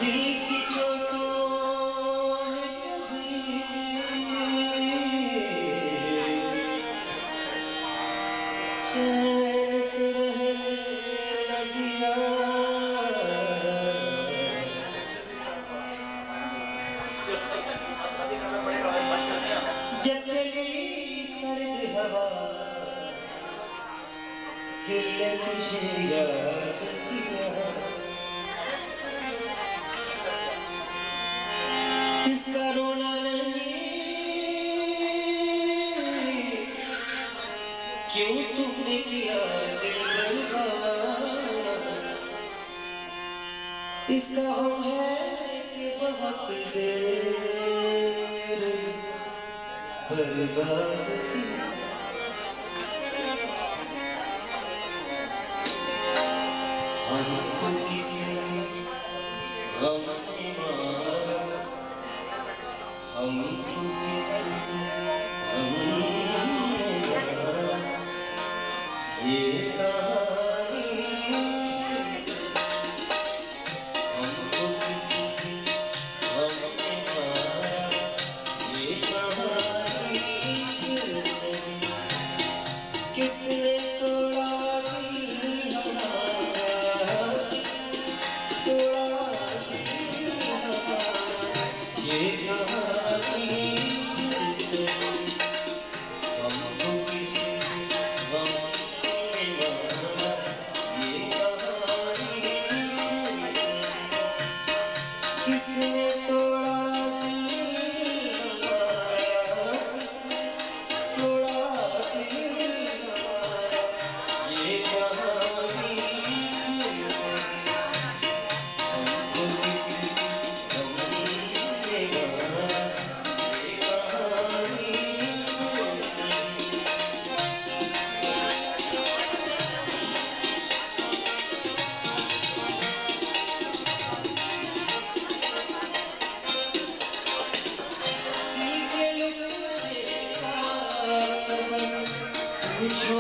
दिल की चोटों ने कभी चैन से रहने न दिया। जब चली सर्द हवा दिल ने तुझे याद किया। इसका रोना नहीं क्यों तुमने किया दिल बर्बाद। इसका हम है कि बहुत देर बर्बाद किया। हमको किसी गम ने मारा, हमको किसी गम ने मारा। ये कहानी हमको किसी गम ने मारा। ये कहानी किसने तोड़ा दिल हमारा, किसने तोड़ा दिल हमारा। ये कहानी किसने हमको किसी गम ने मारा। ये कहानी किसने तोड़ा दिल हमारा, किसने तोड़ा दिल हमारा। ये कहानी किसने हमको किसी गम ने मारा। ये कहानी किसने दिल के लुटने का सबक पूछो